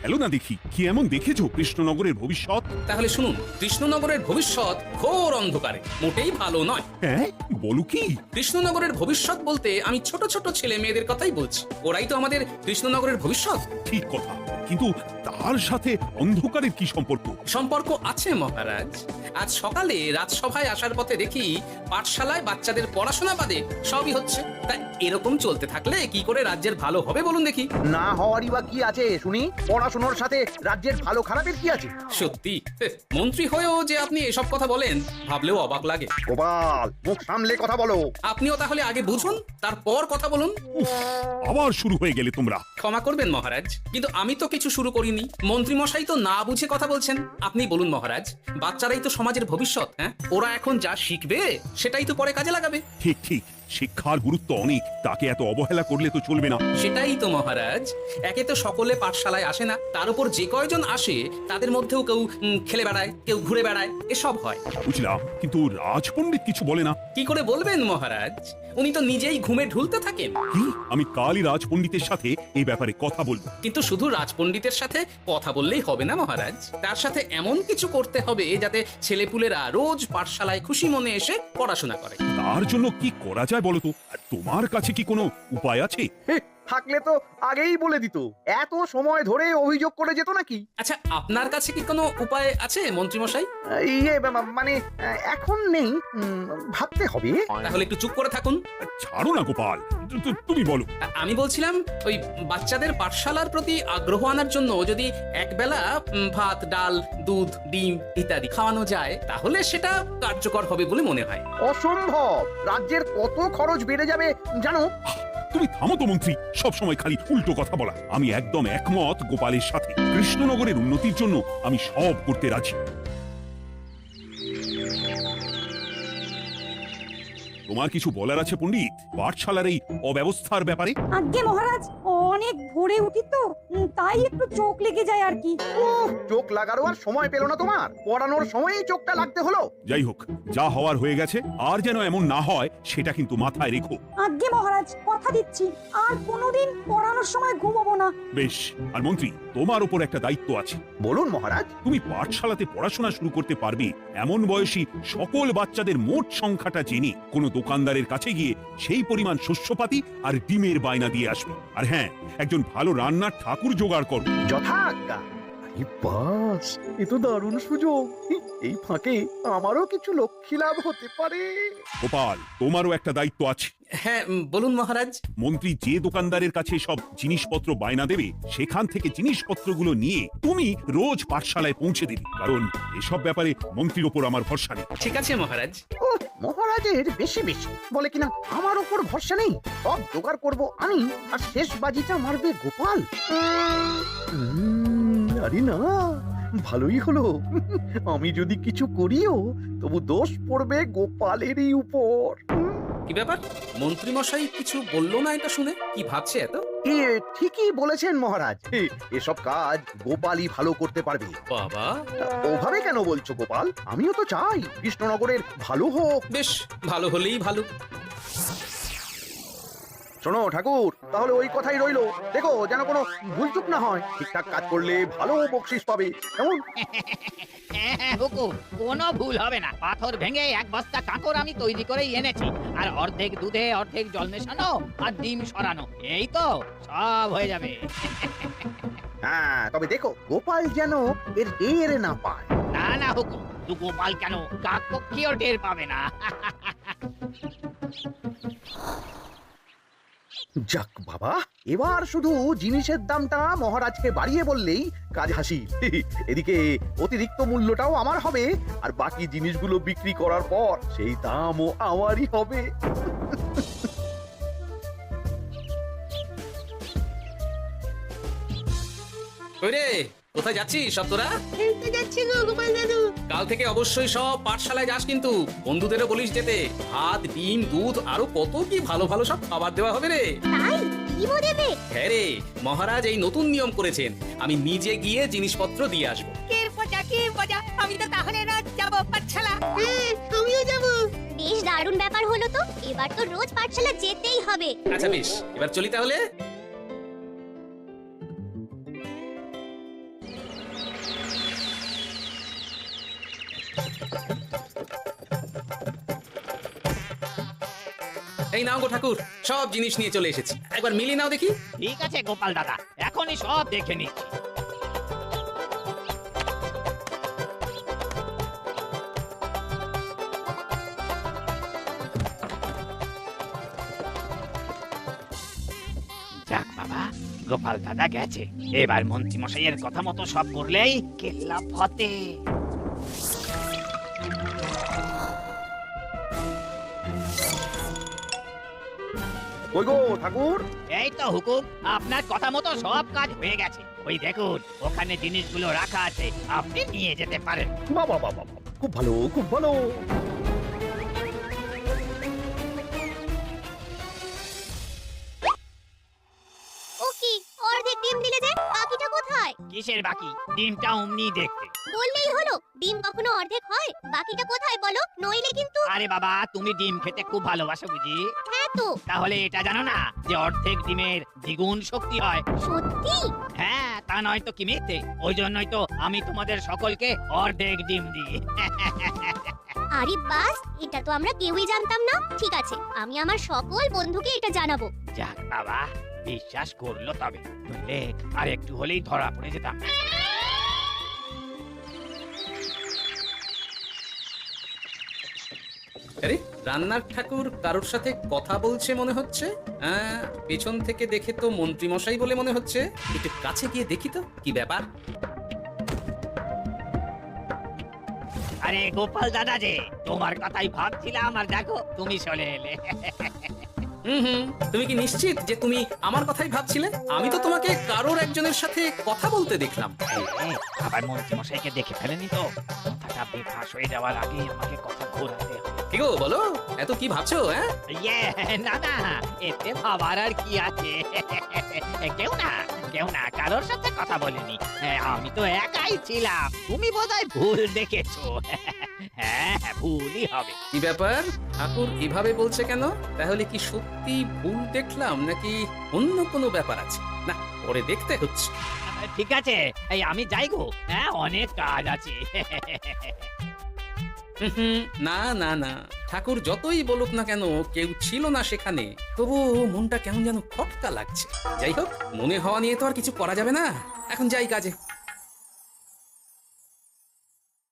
বলো না দেখি কি এমন দেখেছো কৃষ্ণনগরের ভবিষ্যৎ? তাহলে শুনুন, কৃষ্ণনগরের ভবিষ্যৎ ঘোর অন্ধকারে, মোটেই ভালো নয়। হ্যাঁ, বলো কি? কৃষ্ণনগরের ভবিষ্যৎ বলতে আমি ছোট ছোট ছেলে মেয়েদের কথাই বলছি। ওরাই তো আমাদের কৃষ্ণনগরের ভবিষ্যৎ। ঠিক কথা, কিন্তু তার সাথে অন্ধকারের কি সম্পর্ক? সম্পর্ক আছে মহারাজ। আজ সকালে রাজসভায় আসার পথে দেখি পাঠশালায় বাচ্চাদের পড়াশোনা বাদে সবই হচ্ছে। তা এরকম চলতে থাকলে কি করে রাজ্যের ভালো হবে বলুন দেখি? না হওয়ারই বা কি আছে শুনি? পড়াশোনার সাথে রাজ্যের ভালো খারাপের কি আছে? সত্যি মন্ত্রী হয়েও যে আপনি এসব কথা বলেন ভাবলেও অবাক লাগে। গোপাল, মুখ সামলে কথা বলো। আপনিও তাহলে আগে বুঝুন, তারপর কথা বলুন। আবার শুরু হয়ে গেলে তোমরা। ক্ষমা করবেন মহারাজ, কিন্তু আমি তো কিছু শুরু করিনি। মন্ত্রী মশাই তো না বুঝে কথা বলছেন। আপনি বলুন মহারাজ, বাচ্চারাই তো সমাজের ভবিষ্যৎ। হ্যাঁ, ওরা এখন যা শিখবে সেটাই তো পরে কাজে লাগাবে। ঠিক ঠিক, শিক্ষার গুরুত্ব অনেক, তাকে এত অবহেলা করলে তো চলবে না। সেটাই তো মহারাজ, একে তো সকলে পাঠশালায় আসে না, তার উপর যে কয়জন আসে তাদের মধ্যেও কেউ খেলে বেড়ায়, কেউ ঘুরে বেড়ায়, এসব হয়। বুঝলাম, কিন্তু রাজপণ্ডিত কিছু বলে না। কি করে বলবেন মহারাজ? উনি তো নিজেই ঘুমে ঢুলতে থাকেন। কি? আমি কালই রাজপণ্ডিতের সাথে এই ব্যাপারে কথা বলবো। কিন্তু শুধু রাজপণ্ডিতের সাথে কথা বললেই হবে না মহারাজ, তার সাথে এমন কিছু করতে হবে যাতে ছেলেপুলেরা রোজ পাঠশালায় খুশি মনে এসে পড়াশোনা করে। তার জন্য কি করা যায় বলো তো? আর তোমার কাছে কি কোনো উপায় আছে? থাকলে তো আগেই বলে দিত, এত সময় ধরে অভিযোগ করে যেত নাকি? আচ্ছা, আপনার কাছে কি কোনো উপায় আছে মন্ত্রী মশাই? মানে এখন নেই, ভাবতে হবে। তাহলে একটু চুপ করে থাকুন। ছাড়ো না গোপাল, তুমি বলো। আমি বলছিলাম, ওই বাচ্চাদের পাঠশালার প্রতি আগ্রহ আনার জন্য যদি একবেলা ভাত, ডাল, দুধ, ডিম ইত্যাদি খাওয়ানো যায় তাহলে সেটা কার্যকর হবে বলে মনে হয়। অসম্ভব, রাজ্যের কত খরচ বেড়ে যাবে জানো? তুমি থামো তো মন্ত্রী, সব সময় খালি উল্টো কথা বলা। আমি একদম একমত গোপালের সাথে। কৃষ্ণনগরের উন্নতির জন্য আমি সব করতে রাজি। তোমার কিছু বলার আছে পণ্ডিত পাঠশালার এই অব্যবস্থার ব্যাপারে? আজ্ঞে মহারাজ, অনেক ভোরে উঠি তো, তাই একটু চোখ লেগে যায় আর কি। চোখ লাগারও আর সময় পেল না তোমার? পড়ানোর সময়ই চোখটা লাগতে হলো। যাই হোক, যা হওয়ার হয়ে গেছে, আর যেন এমন না হয় সেটা কিন্তু মাথায় রেখো। আজ্ঞে মহারাজ, কথা দিচ্ছি আর কোনোদিন পড়ানোর সময় ঘুমাবো না। বেশ। আর মন্ত্রী, তোমার উপর একটা দায়িত্ব আছে। বলুন মহারাজ। তুমি পাঠশালাতে পড়াশোনা শুরু করতে পারবে এমন বয়সী সকল বাচ্চাদের মোট সংখ্যাটা জেনে কোনো দোকানদারের কাছে গিয়ে সেই পরিমাণ শস্যপাতি আর ডিমের বায়না দিয়ে আসবে। আর হ্যাঁ, একজন ভালো রান্নার ঠাকুর জোগাড় করো। যথাজ্ঞা। আরে বাস, এ তো দারুণ সুযোগ। এই ফাঁকে আমারও কিছু লক্ষ্মী লাভ হতে পারে। গোপাল, তোমারও একটা দায়িত্ব আছে। হ্যাঁ, বলুন মহারাজ। মন্ত্রী যে দোকানদারের কাছে সব জিনিসপত্র বায়না দেবে সেখান থেকে জিনিসপত্রগুলো নিয়ে তুমি রোজ পাঠশালায় পৌঁছে দিবে, কারণ এসব ব্যাপারে মন্ত্রীর ওপর আমার ভরসা নেই। ঠিক আছে মহারাজ। মহারাজের বেশি বেশি বলে কিনা আমার ওপর ভরসা নেই। সব জোগাড় করব আমি, আর শেষ বাজিটা মারবে গোপাল। আরে না, ভালোই হলো। আমি যদি কিছু করিও তবু দোষ পড়বে গোপালেরই উপর। কি ব্যাপার, মন্ত্রী মশাই কিছু বললো না? এটা শুনে কি ভাবছে এত? ঠিকই বলেছেন মহারাজ, এসব কাজ গোপালই ভালো করতে পারবে। বাবা, ওভাবে কেন বলছো গোপাল? আমিও তো চাই কৃষ্ণনগরের ভালো হোক। বেশ, ভালো হলেই ভালো। শোনো ঠাকুর, তাহলে ওই কথাই রইলো। দেখো যেন কোনো ভুলচুক না হয়। ঠিকঠাক কাজ করলে ভালো বকশিস পাবে, কেমন? হুকুম, কোনো ভুল হবে না। পাথর ভেঙে এক বস্তা কাঁকড় আমি তৈরি করেই এনেছি, আর অর্ধেক দুধে অর্ধেক জল মেশানো আর ডিম সরানো, এই তো সব হয়ে যাবে। হ্যাঁ, তবে দেখো গোপাল যেন এর টের না পায়। না না হুকুম, তু গোপাল কেন, কাকপক্ষীও টের পাবে না। যাক বাবা, এবার শুধু জিনিসের দামটা মহারাজকে বাড়িয়ে বললেই কাজ হাসিল। এদিকে অতিরিক্ত মূল্যটাও আমার হবে, আর বাকি জিনিসগুলো বিক্রি করার পর সেই দামও আমারই হবে। ওরে, কোথায় যাচ্ছিস সব তোরা? খেলতে যাচ্ছি গো গোপাল দাদু। কাল থেকে অবশ্যই সব পাঠশালায় যাস, কিন্তু বন্ধুদেরও বলিস যেতে। ভাত, ডিম, দুধ আরো কত কি ভালো ভালো সব খাবার দেওয়া হবে রে। তাই ইমো দেবে? হ্যাঁ রে, মহারাজ এই নতুন নিয়ম করেছেন, আমি নিজে গিয়ে জিনিসপত্র দিয়ে আসবো। কে মজা, আমি তো তাহলে রাত যাব পাঠশালা। হ্যাঁ, আমিও যাব। বেশ দারুণ ব্যাপার হলো তো, এবার তো রোজ পাঠশালা যেতেই হবে। আচ্ছা বেশ, এবার চলি তাহলে। এই নাও গো ঠাকুর, সব জিনিস নিয়ে চলে এসেছি, একবার মিলিয়ে নাও দেখি। ঠিক আছে গোপাল দাদা, এখনই সব দেখে নিচ্ছি। যাক বাবা, গোপাল দাদা গেছে। এবার মন্ত্রী মশাইয়ের কথা মতো সব করলেই কেল্লা ফতে। কই গো ঠাকুর? এই তো হুকুম, আপনার কথা মতো সব কাজ হয়ে গেছে। ওই দেখুন, ওখানে জিনিসগুলো রাখা আছে, আপনি নিয়ে যেতে পারেন। বাবা বাবা, খুব ভালো, খুব ভালো। ও কি অর্ধেক ডিম দিলে যে, বাকিটা কোথায়? কিসের বাকি? ডিমটা অমনি দেখতে। বললেই হলো, ডিম কখনো অর্ধেক হয়? বাকিটা কোথায় বলো, নইলে কিন্তু। আরে বাবা, তুমি ডিম খেতে খুব ভালোবাসো বুঝি? হ্যাঁ তো। তাহলে এটা জানো না যে অর্ধেক ডিমের দ্বিগুণ শক্তি হয়? সত্যি? হ্যাঁ, তা নয় তো কি মিথ্যে? ওই জন্যই তো আমি তোমাদের সকলকে অর্ধেক ডিম দিই। আরে বাস, এটা তো আমরা কেউই জানতাম না। ঠিক আছে, আমি আমার সকল বন্ধুকে এটা জানাবো। যাক বাবা, বিশ্বাস করলো তবে, নইলে আর একটু হলেই ধরা পড়ে যেতাম। আরে রান্নার ঠাকুর কারোর সাথে কথা বলছে মনে হচ্ছে। পেছন থেকে দেখে তো মন্ত্রী মশাই বলে মনে হচ্ছে। একটু কাছে গিয়ে দেখি তো কি ব্যাপার। আরে গোপাল দাদা যে, তোমার কথাই ভাবছিলাম, আর দেখো তুমি চলে এলে। হুম, তুমি কি নিশ্চিত যে তুমি আমার কথাই ভাবছিলে? আমি তো তোমাকে কারোর একজনের সাথে কথা বলতে দেখলাম। আবার মন্ত্রী মশাইকে দেখে ফেলেনি তো? কথাটা বেফাঁস হয়ে যাওয়ার আগে আমাকে কথা ঘোরাতে হবে। কি গো বলো, এত কি ভাবছো? ইয়ে, না না, এতে ভাবার আর কি আছে? কেউ না কারোর সাথে কথা বলিনি। আমি তো একাই ছিলাম। তুমি বোধহয় ভুল দেখেছো। হ্যাঁ, ভুলই হবে। কি ব্যাপার, ঠাকুর এভাবে বলছে কেন? তাহলে কি সত্যি ভুল দেখলাম, নাকি অন্য কোনো ব্যাপার আছে? না, পরে দেখতে হচ্ছে। ঠিক আছে, এই আমি যাই গো। হ্যাঁ, অনেক কাজ আছে। না না না, ঠাকুর যতই বলুক না কেন, কেউ ছিল না সেখানে, তবু মনটা কেমন যেন খটকা লাগছে। যাই হোক, মনে হওয়া নিয়ে তো আর কিছু করা যাবে না। এখন যাই কাজে।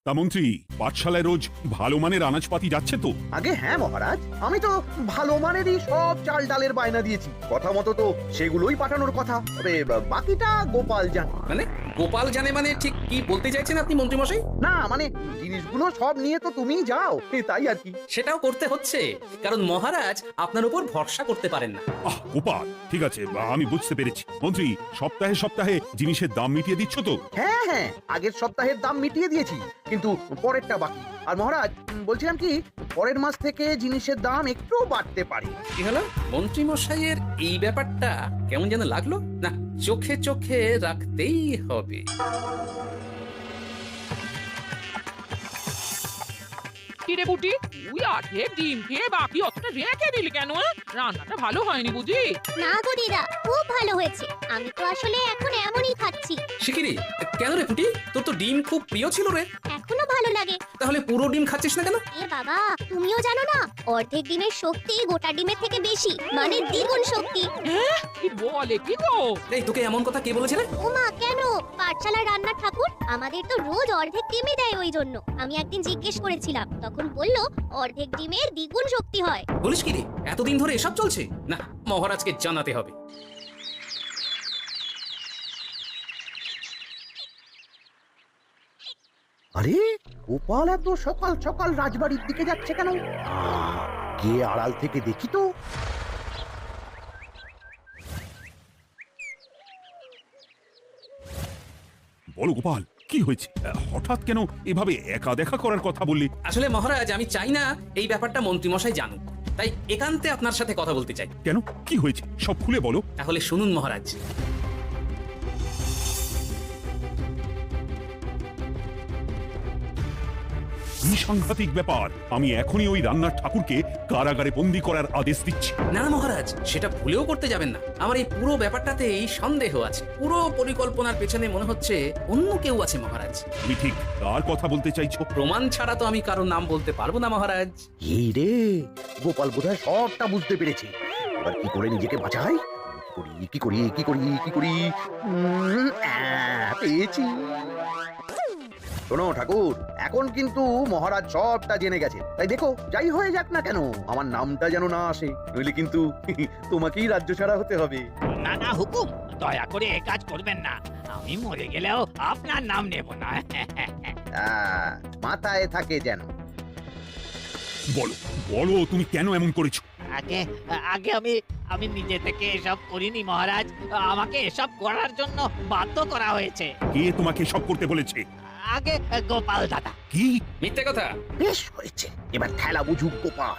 তা মন্ত্রী, পাঠশালায় রোজ ভালো মানের আনাজপাতি যাচ্ছে তো? আগে হ্যাঁ মহারাজ, আমি তো ভালো মানেরই সব চাল ডালের বায়না দিয়েছি। কথা মতো তো সেগুলোই পাঠানোর কথা। তবে বাকিটা গোপাল জানে। মানে গোপাল জানে মানে ঠিক কি বলতে চাইছেন আপনি মন্ত্রী মশাই? না মানে জিনিসগুলো সব নিয়ে তো তুমিই যাও, তাই আর কি। সেটাও করতে হচ্ছে, কারণ মহারাজ আপনার উপর ভরসা করতে পারেন না। গোপাল, ঠিক আছে, আমি বুঝতে পেরেছি। মন্ত্রী, সপ্তাহে সপ্তাহে জিনিসের দাম মিটিয়ে দিচ্ছ তো? হ্যাঁ হ্যাঁ, আগের সপ্তাহের দাম মিটিয়ে দিয়েছি, কিন্তু পরেরটা বাকি। আর মহারাজ, বলছিলাম কি, পরের মাস থেকে জিনিসের দাম একটু বাড়তে পারে। কি হলো? মন্ত্রী মশাইয়ের এই ব্যাপারটা কেমন যেন লাগলো না, চোখে চোখে রাখতেই হবে। কিরে বুটি, তুই অর্ধেক ডিম খেয়ে বাকি অতটা রেখে দিলি কেন? রান্নাটা ভালো হয়নি বুঝি? না গো দিদা, খুব ভালো হয়েছে। আমি তো আসলে এখন এমনই খাচ্ছি। শিখিরি, কেন রে পুটি, তোর তো ডিম খুব প্রিয় ছিল রে। এখনো ভালো লাগে। তাহলে পুরো ডিম খাচ্ছিস না কেন? এ বাবা, তুমিও জানো না, অর্ধেক ডিমের শক্তি গোটা ডিমের থেকে বেশি, মানে দ্বিগুণ শক্তি। কি বলে কি গো? এই, তোকে এমন কথা কে বলেছে রে? ওমা, কেন? পাঠশালার রান্নার ঠাকুর আমাদের তো রোজ অর্ধেক ডিমই দেয়। ওই জন্য আমি একদিন জিজ্ঞেস করেছিলাম, তখন বলল অর্ধেক ডিমের দ্বিগুণ শক্তি হয়। বলিস কি রে, এতদিন ধরে এসব চলছে? না, মহারাজকে জানাতে হবে। আরে গোপাল এত সকাল সকাল রাজবাড়ির দিকে যাচ্ছে কেন? গিয়ে আড়াল থেকে দেখি তো। বলো গোপাল, কি হয়েছে? হঠাৎ কেন এভাবে একা দেখা করার কথা বললি? আসলে মহারাজ, আমি চাই না এই ব্যাপারটা মন্ত্রী মশাই জানুক, তাই একান্তে আপনার সাথে কথা বলতে চাই। কেন, কি হয়েছে সব খুলে বলো। তাহলে শুনুন মহারাজ। কি সাংঘাতিক ব্যাপার! আমি এখনই ওই রান্নার ঠাকুরকে কারাগারে বন্দি করার আদেশ দিচ্ছি। না মহারাজ, সেটা ভুলেও করতে যাবেন না। আমার এই পুরো ব্যাপারটাতেই সন্দেহ আছে। পুরো পরিকল্পনার পেছনে মনে হচ্ছে অন্য কেউ আছে মহারাজ। তুমি ঠিক কার কথা বলতে চাইছো? প্রমাণ ছাড়া তো আমি কারো নাম বলতে পারবো না মহারাজ। এই রে, গোপাল বোধহয় সবটা বুঝতে পেরেছে। এবার কি করে নিজেকে বাঁচাই? কি করি কি করি কি করি? পেয়েছি। শোনো ঠাকুর, এখন কিন্তু মহারাজ সবটা জেনে গেছে। তাই দেখো, যাই হয়ে যাক না কেন, আমার নামটা যেন না আসে, নইলে কিন্তু তোমাকেই রাজ্য ছাড়া হতে হবে। না না হুকুম, দয়া করে এ কাজ করবেন না। আমি মরে গেলেও আপনার নাম নেব না। মাথায় থাকে যেন। বলো বলো, তুমি কেন এমন করেছো? আগে আগে আমি নিজে থেকে এসব করিনি মহারাজ। আমাকে এসব করার জন্য বাধ্য করা হয়েছে। কে তোমাকে সব করতে বলেছে? আগে গোপাল দাদা। কি? মিথ্যে কথা। বেশ হয়েছে, এবার খেলা বুঝুক গোপাল।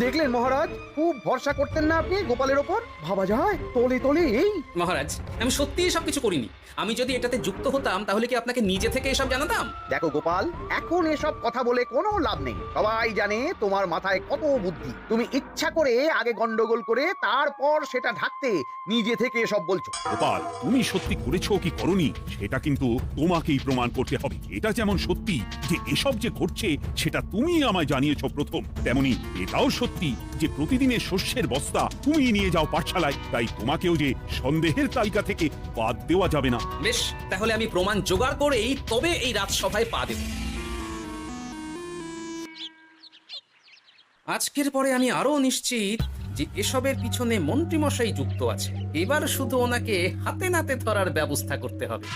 দেখলেন মহারাজ, খুব ভরসা করতেন না আপনি গোপালের ওপর? ভাবা যায় তলে তলে এই। মহারাজ, আমি সত্যিই সবকিছু করিনি। আমি যদি এটাতে যুক্ত হতাম তাহলে কি আপনাকে নিজে থেকে এসব জানাতাম? দেখো গোপাল, এখন এসব কথা বলে কোনো লাভ নেই। সবাই জানে তোমার মাথায় কত বুদ্ধি। তুমি ইচ্ছা করে আগে গন্ডগোল করে তারপর সেটা ঢাকতে নিজে থেকে এসব বলছো। গোপাল, তুমি সত্যি করেছো কি করনি সেটা কিন্তু তোমাকেই প্রমাণ করতে হবে। এটা যেমন সত্যি যে এসব যে ঘটছে সেটা তুমি আমায় জানিয়েছো প্রথম, তেমনি এটাও সত্যি যে প্রতিদিনের শস্যের বস্তা তুমি নিয়ে যাও পাঠশালায়। তাই তোমাকেও যে সন্দেহের তালিকা থেকে বাদ দেওয়া যাবে না। বেশ, তাহলে আমি প্রমাণ জোগাড় করেই তবে এই রাজসভায় পা দেব। আজকের পরে আমি আরো নিশ্চিত যে এসবের পিছনে মন্ত্রীমশাই যুক্ত আছে। এবার শুধু ওনাকে হাতে নাতে ধরার ব্যবস্থা করতে হবে।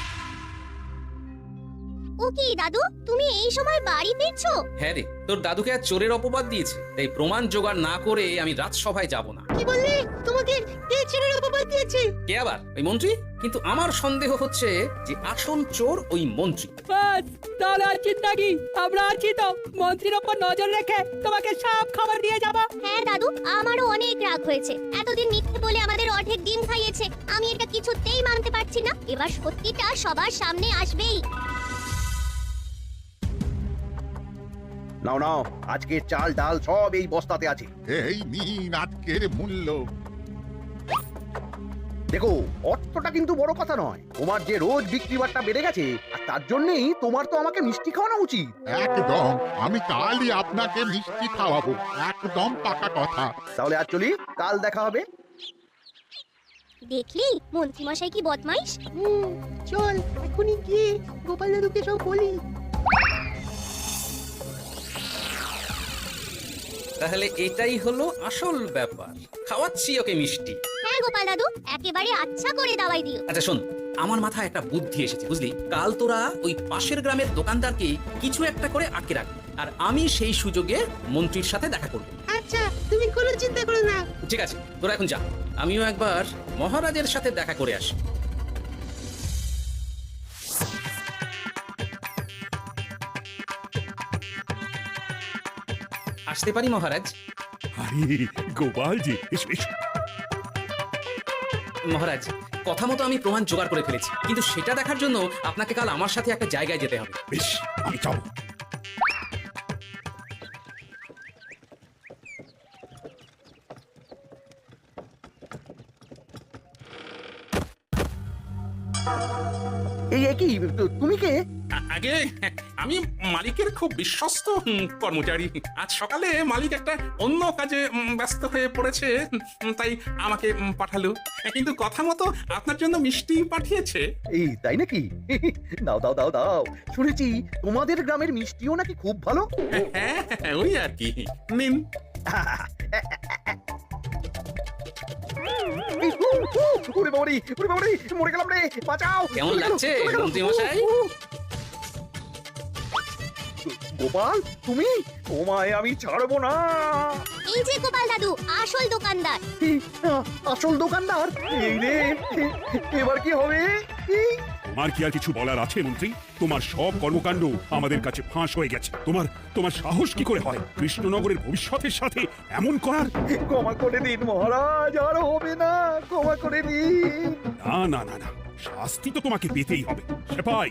ও কি দাদু, তুমি এই সময় বাড়ি ফিরছো? হ্যাঁ রে, তোর দাদুকে আর চোরের অপবাদ দিয়েছে, তাই প্রমাণ জোগাড় না করে আমি রাজসভায় যাব না। কি বললে? তোমাকে কে চোরের অপবাদ দিয়েছে? কে আবার? ওই মন্ত্রী? কিন্তু আমার সন্দেহ হচ্ছে যে আসল চোর ওই মন্ত্রী। বাস, তাহলে আর চিন্তা কি? আমরা আছি তো, মন্ত্রীর ওপর নজর রেখে তোমাকে সব খবর দিয়ে যাবো। হ্যাঁ দাদু, আমারও অনেক রাগ হয়েছে। এতদিন মিথ্যে বলে আমাদের অর্ধেক ডিম খাইয়েছে। আমি এটা কিছুতেই মানতে পারছি না। এবার সত্যিটা সবার সামনে আসবেই। নাও নাও, আজকের চাল ডাল সব এই বস্তাতে আছে। এই নিন আজকের মূল্য। দেখো, অর্থটা কিন্তু বড় কথা নয়। তোমার যে রোজ বিক্রি বাট্টা বেড়ে গেছে, আর তার জন্যই তোমার তো আমাকে মিষ্টি খাওয়ানো উচিত। একদম, আমি কালই আপনাকে মিষ্টি খাওয়াবো, একদম পাকা কথা। তাহলে আর চলি, কাল দেখা হবে। দেখলি মন্ত্রীমশাই কি বদমাইশ। চল এখনই গিয়ে গোপাল দাদুকে সব বলি। তাহলে এটাই হলো আসল ব্যাপার। খাওয়াচ্ছি ওকে মিষ্টি। হ্যাঁ গোপাল দাদু, একেবারে আচ্ছা করে দাওয়াই দিও। আচ্ছা শোন, আমার মাথায় একটা বুদ্ধি এসেছে বুঝলি। কাল তোরা ওই পাশের গ্রামের দোকানদারকে কিছু একটা করে আটকে রাখবি, আর আমি সেই সুযোগে মন্ত্রীর সাথে দেখা করব। আচ্ছা, তুমি কোনো চিন্তা করো না। ঠিক আছে, তোরা এখন যা, আমিও একবার মহারাজের সাথে দেখা করে আসি। আসতে পারি মহারাজ? আরে গোপাল জি, এসো এসো। মহারাজ, কথা মতো আমি প্রমাণ জোগাড় করে ফেলেছি, কিন্তু সেটা দেখার জন্য আপনাকে কাল আমার সাথে একটা জায়গায় যেতে হবে। বেশ, আমি যাবো। এই কি, তুমি কে? আগে আমি মালিকের খুব বিশ্বস্ত কর্মচারী। আজ সকালে মালিক একটা অন্য কাজে ব্যস্ত হয়ে পড়েছে, তাই আমাকে পাঠালো। কিন্তু কথা মতো আপনার জন্য মিষ্টি পাঠিয়েছে। এই তাই নাকি? দাও দাও দাও দাও, শুনেছি তোমাদের গ্রামের মিষ্টিও নাকি খুব ভালো। হ্যাঁ, ওই আর কি। নিন। ওরে বাবারে, ওরে বাবারে, মরে গেলাম রে, বাঁচাও। কেমন লাগছে মন্ত্রী মশাই? গোপাল, তুমি? তোমায় আমি ছাড়বো না। এই যে গোপাল দাদু, আসল দোকানদার। আসল দোকানদার? এই রে, এবার কি হবে? তোমার কি আর কিছু বলার আছে মন্ত্রী? তোমার সব কর্মকাণ্ড আমাদের কাছে ফাঁস হয়ে গেছে। তোমার সাহস কি করে হয় কৃষ্ণনগরের ভবিষ্যতের সাথে এমন করার? ক্ষমা করে দিন মহারাজ, আর হবে না, ক্ষমা করে দিন। না না না না, শাস্তি তো তোমাকে পেতেই হবে। সেপাই,